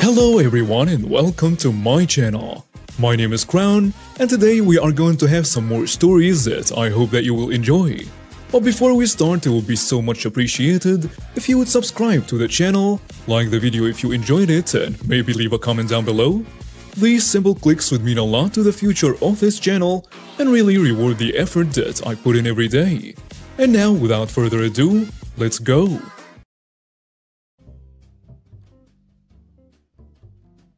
Hello everyone and welcome to my channel. My name is Crown and today we are going to have some more stories that I hope that you will enjoy. But before we start, it would be so much appreciated if you would subscribe to the channel, like the video if you enjoyed it, and maybe leave a comment down below. These simple clicks would mean a lot to the future of this channel and really reward the effort that I put in every day. And now, without further ado, let's go!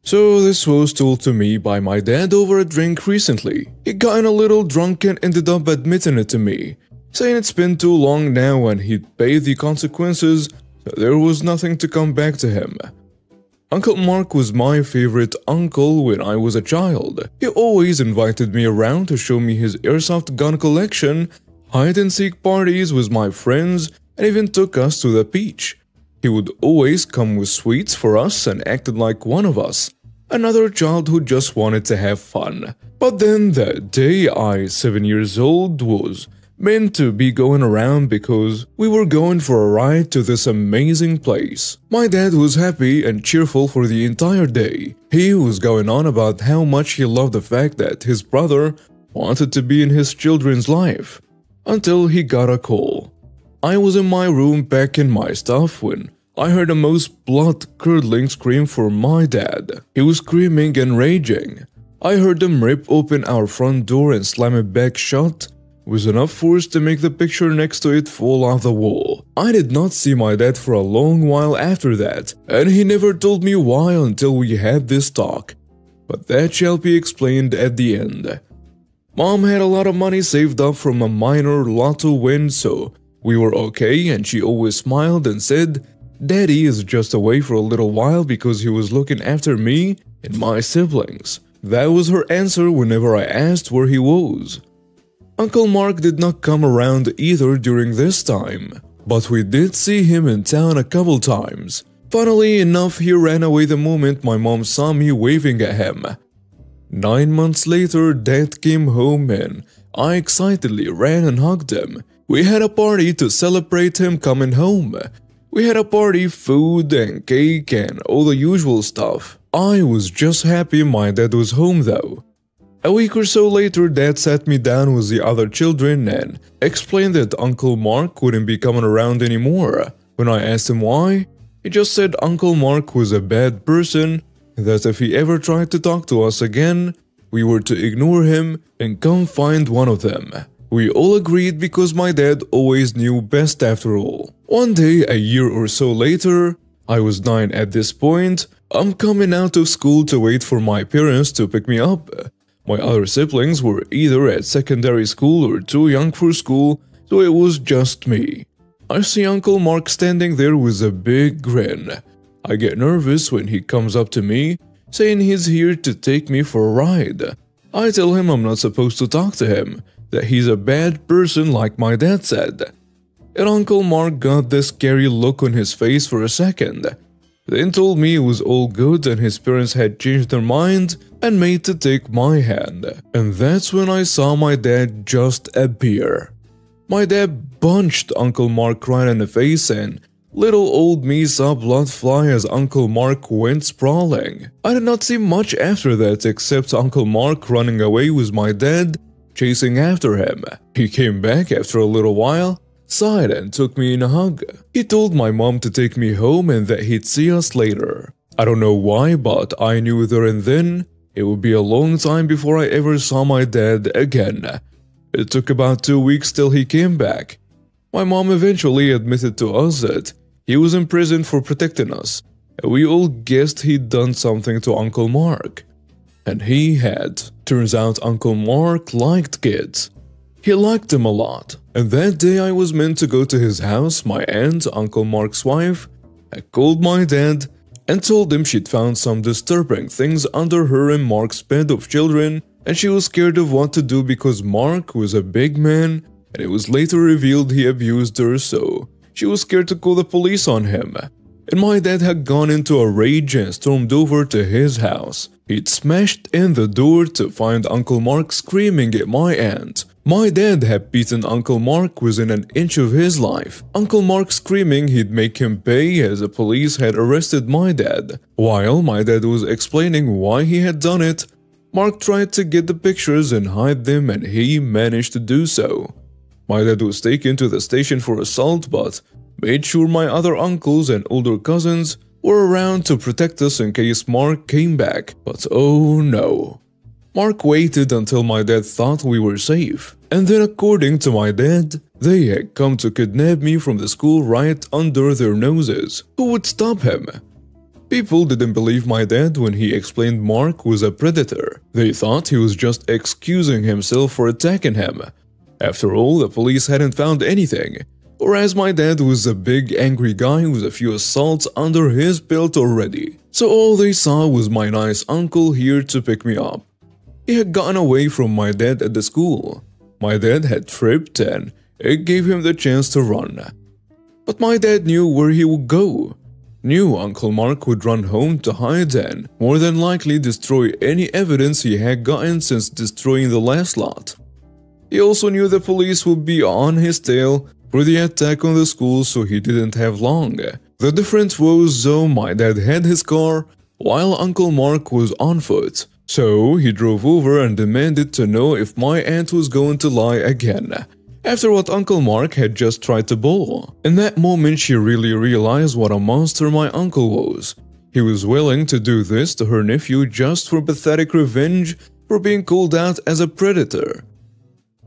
So this was told to me by my dad over a drink recently. He got a little drunk and ended up admitting it to me, saying it's been too long now and he'd pay the consequences, so there was nothing to come back to him. Uncle Mark was my favorite uncle when I was a child. He always invited me around to show me his airsoft gun collection, hide-and-seek parties with my friends, and even took us to the beach. He would always come with sweets for us and acted like one of us, another child who just wanted to have fun. But then that day I, 7 years old, was meant to be going around because we were going for a ride to this amazing place. My dad was happy and cheerful for the entire day. He was going on about how much he loved the fact that his brother wanted to be in his children's life, until he got a call. I was in my room packing my stuff when I heard a most blood-curdling scream for my dad. He was screaming and raging. I heard him rip open our front door and slam it back shut with enough force to make the picture next to it fall off the wall. I did not see my dad for a long while after that, and he never told me why until we had this talk. But that shall be explained at the end. Mom had a lot of money saved up from a minor lotto win, so we were okay, and she always smiled and said, "Daddy is just away for a little while because he was looking after me and my siblings." That was her answer whenever I asked where he was. Uncle Mark did not come around either during this time, but we did see him in town a couple times. Funnily enough, he ran away the moment my mom saw me waving at him. 9 months later, Dad came home and I excitedly ran and hugged him. We had a party to celebrate him coming home. We had a party, food and cake and all the usual stuff. I was just happy my dad was home though. A week or so later, Dad sat me down with the other children and explained that Uncle Mark wouldn't be coming around anymore. When I asked him why, he just said Uncle Mark was a bad person, that if he ever tried to talk to us again, we were to ignore him and come find one of them. We all agreed because my dad always knew best after all. One day, a year or so later, I was 9 at this point, I'm coming out of school to wait for my parents to pick me up. My other siblings were either at secondary school or too young for school, so it was just me. I see Uncle Mark standing there with a big grin. I get nervous when he comes up to me, saying he's here to take me for a ride. I tell him I'm not supposed to talk to him, that he's a bad person like my dad said. And Uncle Mark got this scary look on his face for a second, then told me it was all good and his parents had changed their mind and made to take my hand. And that's when I saw my dad just appear. My dad punched Uncle Mark right in the face and little old me saw blood fly as Uncle Mark went sprawling. I did not see much after that except Uncle Mark running away with my dad chasing after him. He came back after a little while, sighed and took me in a hug. He told my mom to take me home and that he'd see us later. I don't know why, but I knew there and then it would be a long time before I ever saw my dad again. It took about 2 weeks till he came back. My mom eventually admitted to us that he was in prison for protecting us, and we all guessed he'd done something to Uncle Mark. And he had. Turns out Uncle Mark liked kids. He liked them a lot. And that day I was meant to go to his house, my aunt, Uncle Mark's wife, had called my dad and told him she'd found some disturbing things under her and Mark's bed of children, and she was scared of what to do because Mark was a big man and it was later revealed he abused her, so she was scared to call the police on him. And my dad had gone into a rage and stormed over to his house. He'd smashed in the door to find Uncle Mark screaming at my aunt. My dad had beaten Uncle Mark within an inch of his life. Uncle Mark screaming he'd make him pay as the police had arrested my dad. While my dad was explaining why he had done it, Mark tried to get the pictures and hide them, and he managed to do so. My dad was taken to the station for assault but made sure my other uncles and older cousins were around to protect us in case Mark came back. But oh no. Mark waited until my dad thought we were safe. And then according to my dad, they had come to kidnap me from the school right under their noses. Who would stop him? People didn't believe my dad when he explained Mark was a predator. They thought he was just excusing himself for attacking him. After all, the police hadn't found anything. Whereas my dad was a big angry guy with a few assaults under his belt already. So all they saw was my nice uncle here to pick me up. He had gotten away from my dad at the school. My dad had tripped and it gave him the chance to run. But my dad knew where he would go. Knew Uncle Mark would run home to hide and more than likely destroy any evidence he had gotten since destroying the last lot. He also knew the police would be on his tail for the attack on the school, so he didn't have long. The difference was though my dad had his car while Uncle Mark was on foot. So he drove over and demanded to know if my aunt was going to lie again, after what Uncle Mark had just tried to pull. In that moment she really realized what a monster my uncle was. He was willing to do this to her nephew just for pathetic revenge for being called out as a predator.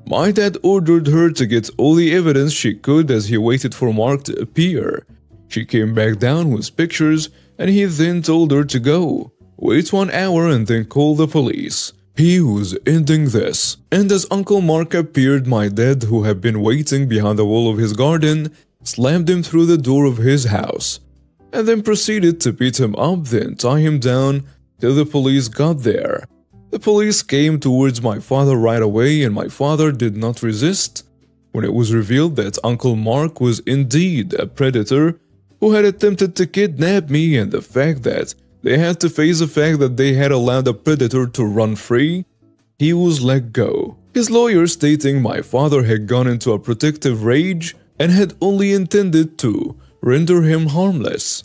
My dad ordered her to get all the evidence she could as he waited for Mark to appear. She came back down with pictures and he then told her to go. Wait 1 hour and then call the police. He was ending this. And as Uncle Mark appeared, my dad, who had been waiting behind the wall of his garden, slammed him through the door of his house. And then proceeded to beat him up, then tie him down till the police got there. The police came towards my father right away and my father did not resist when it was revealed that Uncle Mark was indeed a predator who had attempted to kidnap me, and the fact that they had to face the fact that they had allowed a predator to run free. He was let go. His lawyer stating my father had gone into a protective rage and had only intended to render him harmless.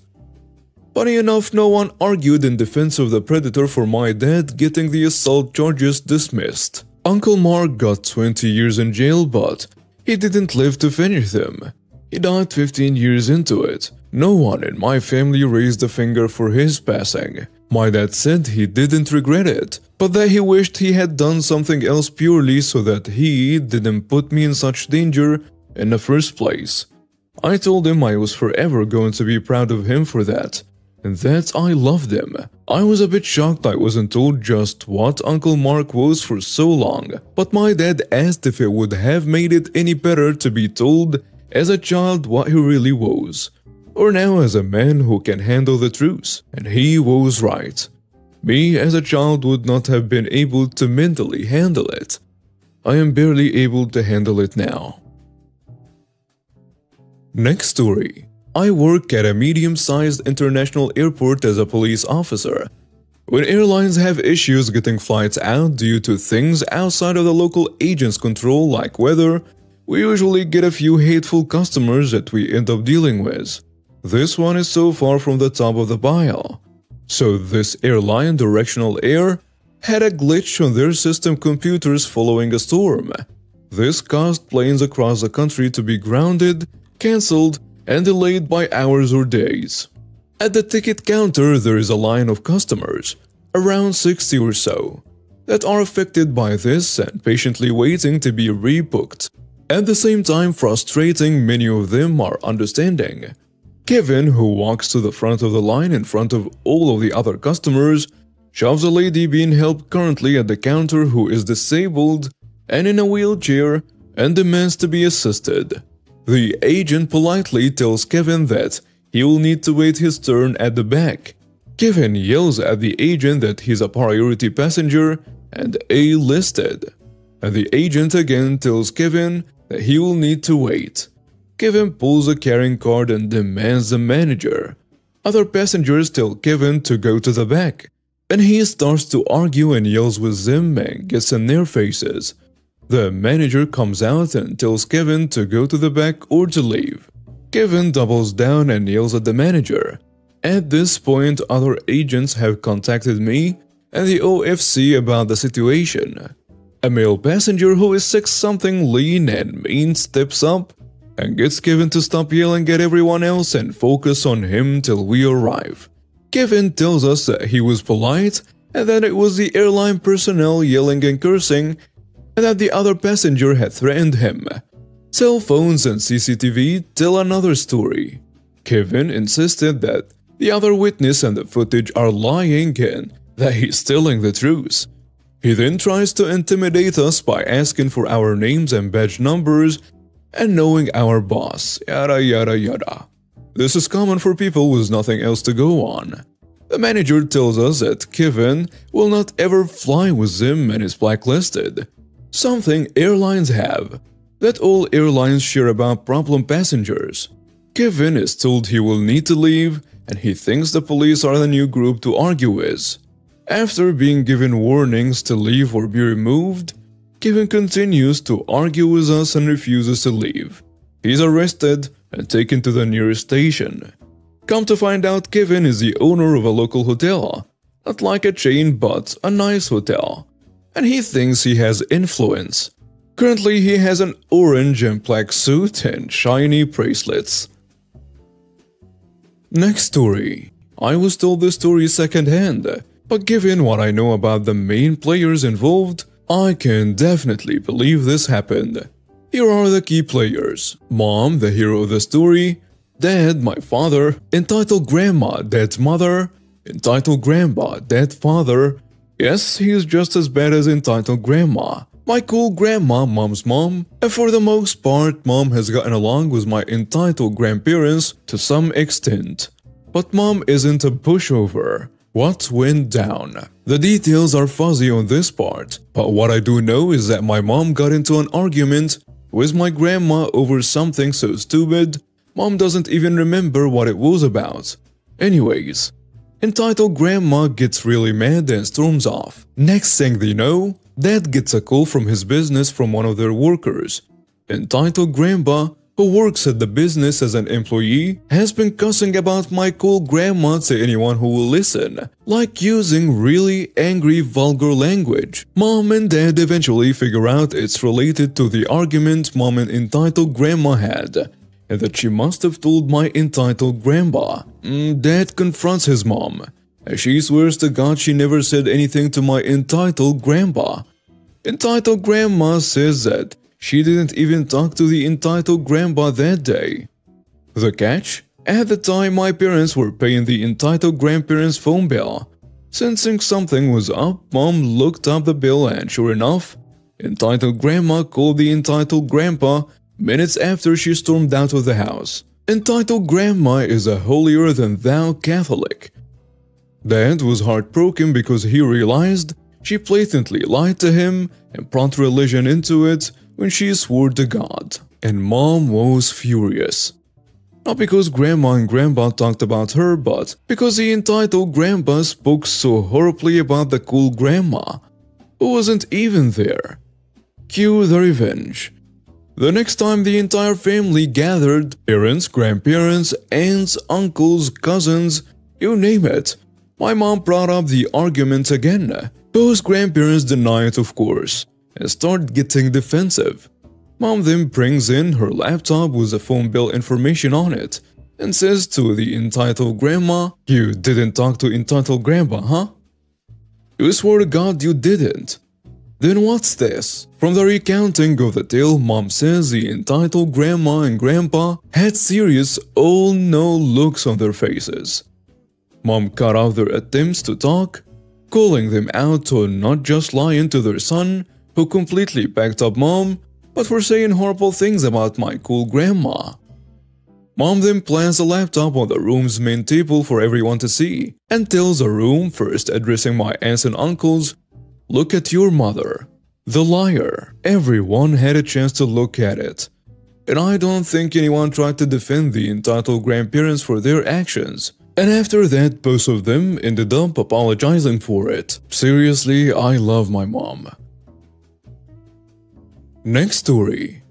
Funny enough, no one argued in defense of the predator for my dad getting the assault charges dismissed. Uncle Mark got 20 years in jail, but he didn't live to finish them. He died 15 years into it. No one in my family raised a finger for his passing. My dad said he didn't regret it, but that he wished he had done something else purely so that he didn't put me in such danger in the first place. I told him I was forever going to be proud of him for that, and that I loved him. I was a bit shocked I wasn't told just what Uncle Mark was for so long, but my dad asked if it would have made it any better to be told as a child what he really was, or now as a man who can handle the truth, and he was right. Me as a child would not have been able to mentally handle it. I am barely able to handle it now. Next story. I work at a medium-sized international airport as a police officer. When airlines have issues getting flights out due to things outside of the local agent's control like weather, we usually get a few hateful customers that we end up dealing with. This one is so far from the top of the pile. So this airline, Directional Air, had a glitch on their system computers following a storm. This caused planes across the country to be grounded, cancelled, and delayed by hours or days. At the ticket counter, there is a line of customers, around 60 or so, that are affected by this and patiently waiting to be rebooked. At the same time, frustrating, many of them are understanding. Kevin, who walks to the front of the line in front of all of the other customers, shoves a lady being helped currently at the counter who is disabled and in a wheelchair and demands to be assisted. The agent politely tells Kevin that he will need to wait his turn at the back. Kevin yells at the agent that he's a priority passenger and A-listed. And the agent again tells Kevin that he will need to wait. Kevin pulls a carrying card and demands the manager. Other passengers tell Kevin to go to the back, and he starts to argue and yells with them and gets in their faces. The manager comes out and tells Kevin to go to the back or to leave. Kevin doubles down and yells at the manager. At this point, other agents have contacted me and the OFC about the situation. A male passenger who is 6-something lean and mean steps up and gets Kevin to stop yelling at everyone else and focus on him till we arrive. Kevin tells us that he was polite and that it was the airline personnel yelling and cursing and that the other passenger had threatened him. Cell phones and CCTV tell another story. Kevin insisted that the other witness and the footage are lying and that he's telling the truth. He then tries to intimidate us by asking for our names and badge numbers and knowing our boss, yada yada yada. This is common for people with nothing else to go on. The manager tells us that Kevin will not ever fly with them and is blacklisted. Something airlines have, that all airlines share about problem passengers. Kevin is told he will need to leave and he thinks the police are the new group to argue with. After being given warnings to leave or be removed, Kevin continues to argue with us and refuses to leave. He's arrested and taken to the nearest station. Come to find out, Kevin is the owner of a local hotel, not like a chain but a nice hotel, and he thinks he has influence. Currently, he has an orange and black suit and shiny bracelets. Next story. I was told this story secondhand, but given what I know about the main players involved, I can definitely believe this happened. Here are the key players. Mom, the hero of the story. Dad, my father. Entitled grandma, dad's mother. Entitled grandpa, dad's father. Yes, he is just as bad as entitled grandma. My cool grandma, mom's mom. And for the most part, mom has gotten along with my entitled grandparents to some extent. But mom isn't a pushover. What went down? The details are fuzzy on this part, but what I do know is that my mom got into an argument with my grandma over something so stupid, mom doesn't even remember what it was about. Anyways, entitled grandma gets really mad and storms off. Next thing they know, dad gets a call from his business from one of their workers. Entitled grandpa, who works at the business as an employee, has been cussing about my cool grandma to anyone who will listen, like using really angry vulgar language. Mom and dad eventually figure out it's related to the argument mom and entitled grandma had, and that she must have told my entitled grandpa. Dad confronts his mom, and she swears to God she never said anything to my entitled grandpa. Entitled grandma says that she didn't even talk to the entitled grandpa that day. The catch? At the time, my parents were paying the entitled grandparents' phone bill. Sensing something was up, mom looked up the bill and sure enough, entitled grandma called the entitled grandpa minutes after she stormed out of the house. Entitled grandma is a holier-than-thou Catholic. Dad was heartbroken because he realized she blatantly lied to him and brought religion into it when she swore to God, and mom was furious. Not because grandma and grandpa talked about her, but because the entitled grandpa spoke so horribly about the cool grandma, who wasn't even there. Cue the revenge. The next time the entire family gathered, parents, grandparents, aunts, uncles, cousins, you name it, my mom brought up the argument again. Both grandparents deny it, of course, and start getting defensive. Mom then brings in her laptop with the phone bill information on it and says to the entitled grandma, "You didn't talk to entitled grandpa, huh? You swore to God you didn't." Then what's this? From the recounting of the tale, mom says the entitled grandma and grandpa had serious oh no looks on their faces. Mom cut off their attempts to talk, calling them out to not just lie into their son, who completely backed up mom, but for saying horrible things about my cool grandma. Mom then plants a laptop on the room's main table for everyone to see, and tells the room, first addressing my aunts and uncles, "Look at your mother." The liar. Everyone had a chance to look at it. And I don't think anyone tried to defend the entitled grandparents for their actions. And after that, both of them ended up apologizing for it. Seriously, I love my mom. Next story.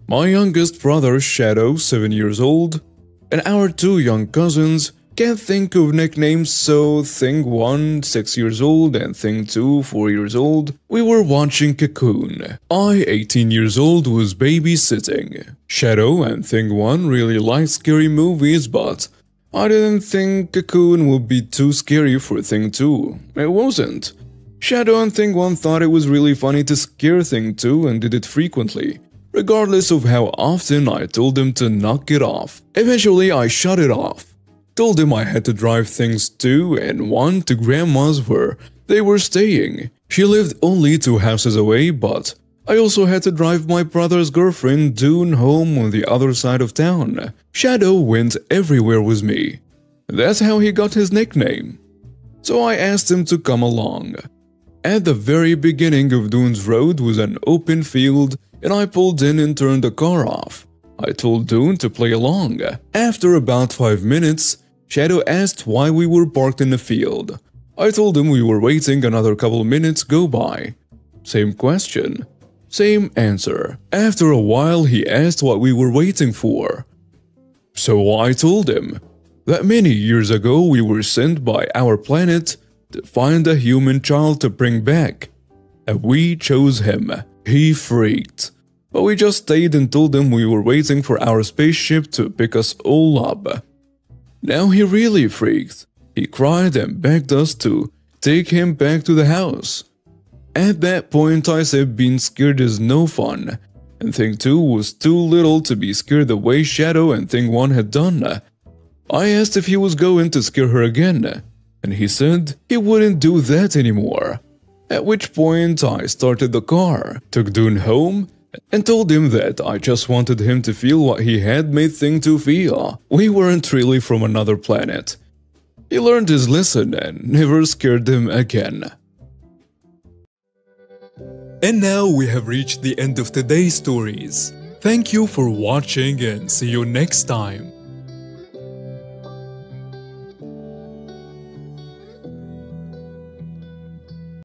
My youngest brother Shadow, 7 years old, and our two young cousins can't think of nicknames, so Thing 1, 6 years old, and Thing 2, 4 years old, we were watching Cocoon. I, 18 years old, was babysitting. Shadow and Thing 1 really liked scary movies, but I didn't think Cocoon would be too scary for Thing 2. It wasn't. Shadow and Thing 1 thought it was really funny to scare Thing 2 and did it frequently, regardless of how often I told them to knock it off. Eventually, I shut it off. Told him I had to drive Things 2 and 1 to Grandma's where they were staying. She lived only 2 houses away, but I also had to drive my brother's girlfriend Dune home on the other side of town. Shadow went everywhere with me. That's how he got his nickname. So I asked him to come along. At the very beginning of Dune's road was an open field, and I pulled in and turned the car off. I told Dune to play along. After about 5 minutes, Shadow asked why we were parked in the field. I told him we were waiting another couple minutes go by. Same question. Same answer. After a while, he asked what we were waiting for. So I told him that many years ago we were sent by our planet to find a human child to bring back. And we chose him. He freaked. But we just stayed and told him we were waiting for our spaceship to pick us all up. Now he really freaked. He cried and begged us to take him back to the house. At that point I said being scared is no fun, and Thing 2 was too little to be scared the way Shadow and Thing 1 had done. I asked if he was going to scare her again, and he said he wouldn't do that anymore. At which point I started the car, took Dune home, and told him that I just wanted him to feel what he had made Thing 2 feel. We weren't really from another planet. He learned his lesson and never scared him again. And now we have reached the end of today's stories. Thank you for watching and see you next time.